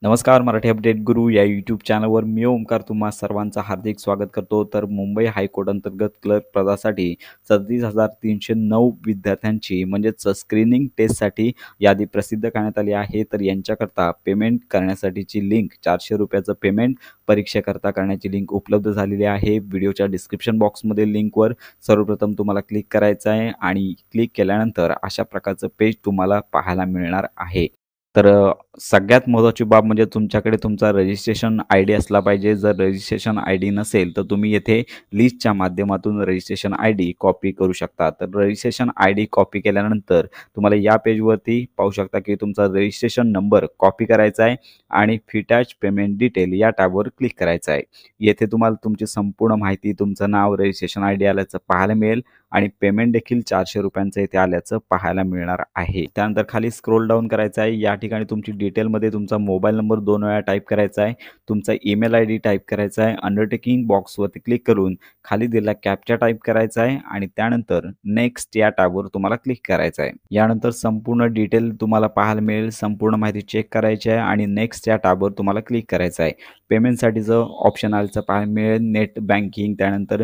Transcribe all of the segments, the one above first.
नमस्कार मराठी अपडेट गुरु या यूट्यूब चॅनलवर मी ओमकार तुम्हा सर्वांचं हार्दिक स्वागत करतो। तर मुंबई हायकोर्ट अंतर्गत क्लर्क पदासाठी 37,309 विद्यार्थ्यांची म्हणजेच स्क्रीनिंग टेस्टसाठी यादी प्रसिद्ध करण्यात आली आहे। तर यांच्याकरता पेमेंट करण्यासाठीची लिंक ₹400 पेमेंट परीक्षेकरता करण्याची लिंक उपलब्ध झालेली आहे। व्हिडिओच्या डिस्क्रिप्शन बॉक्समध्ये लिंकवर सर्वप्रथम तुम्हाला क्लिक करायचं आहे आणि क्लिक केल्यानंतर अशा प्रकारचं पेज तुम्हाला पाहायला मिळणार आहे। तर सगळ्यात महत्त्वाची बाब म्हणजे तुमच्याकडे तुमचा रजिस्ट्रेशन आय डी असला पाहिजे। जर रजिस्ट्रेशन आय डी नसेल तर तुम्ही येथे लिस्टच्या माध्यमातून रजिस्ट्रेशन आय डी कॉपी करू शकता। तर रजिस्ट्रेशन आय डी कॉपी केल्यानंतर तुम्हाला या पेजवरती पाहू शकता की तुमचा रजिस्ट्रेशन नंबर कॉपी करायचा आहे आणि फिटॅच पेमेंट डिटेल या टॅबवर क्लिक करायचं आहे। येथे तुम्हाला तुमची संपूर्ण माहिती, तुमचं नाव, रजिस्ट्रेशन आय डी आल्याचं पाहायला मिळेल आणि पेमेंट देखील ₹400 इथे आल्याचं पाहायला मिळणार आहे। त्यानंतर खाली स्क्रोल डाऊन करायचं आहे। या ठिकाणी तुमची डिटेलमध्ये तुमचा मोबाईल नंबर 2 वेळा टाईप करायचा आहे, तुमचा ईमेल आय डी टाईप करायचा आहे, अंडरटेकिंग बॉक्सवरती क्लिक करून खाली दिलेला कॅप्चा टाईप करायचा आहे आणि त्यानंतर नेक्स्ट या टॅबवर तुम्हाला क्लिक करायचं आहे। यानंतर संपूर्ण डिटेल तुम्हाला पाहायला मिळेल, संपूर्ण माहिती चेक करायची आहे आणि नेक्स्ट या टॅबवर तुम्हाला क्लिक करायचं आहे। पेमेंटसाठीचं ऑप्शन आलं पाहायला मिळेल, नेट बँकिंग, त्यानंतर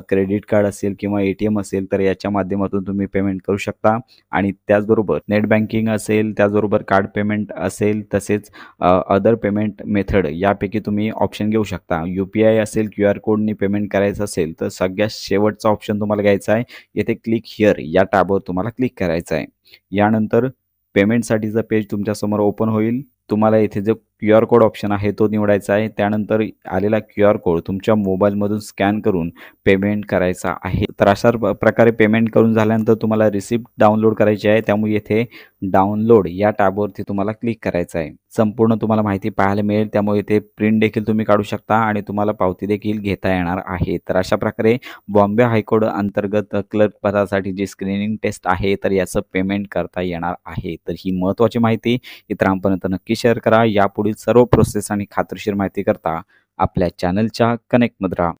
क्रेडिट कार्ड असेल किंवा ATM असेल तर याच्या माध्यमातून तुम्ही पेमेंट करू शकता आणि त्याचबरोबर नेट बँकिंग असेल, त्याचबरोबर कार्ड पेमेंट असेल, तसेच अदर पेमेंट मेथड यापैकी तुम्ही ऑप्शन घेऊ शकता। UPI असेल, QR कोडनी पेमेंट करायचं असेल तर सगळ्यात शेवटचा ऑप्शन तुम्हाला घ्यायचा आहे। येथे क्लिक हिअर या टॅबवर तुम्हाला क्लिक करायचं आहे। यानंतर पेमेंटसाठीचं पेज तुमच्यासमोर ओपन होईल। तुम्हाला इथे जो QR कोड ऑप्शन आहे तो निवडायचा आहे। त्यानंतर आलेला QR कोड तुमच्या मोबाईलमधून स्कॅन करून पेमेंट करायचा आहे। तर अशा प्रकारे पेमेंट करून झाल्यानंतर तुम्हाला रिसिप्ट डाउनलोड करायची आहे। त्यामुळे येथे डाउनलोड या टॅबवरती तुम्हाला क्लिक करायचं आहे। संपूर्ण तुम्हाला माहिती पाहायला मिळेल, त्यामुळे इथे प्रिंट देखील तुम्ही काढू शकता आणि तुम्हाला पावती देखील घेता येणार आहे। तर अशा प्रकारे बॉम्बे हायकोर्ट अंतर्गत क्लर्क पदासाठी जी स्क्रीनिंग टेस्ट आहे तर याचं पेमेंट करता येणार आहे। तर ही महत्त्वाची माहिती इतरांपर्यंत नक्की शेअर करा। यापुढील सर्व प्रोसेस आणि खात्रीशीर माहिती करता आपल्या चॅनलच्या कनेक्टमध्ये राहा।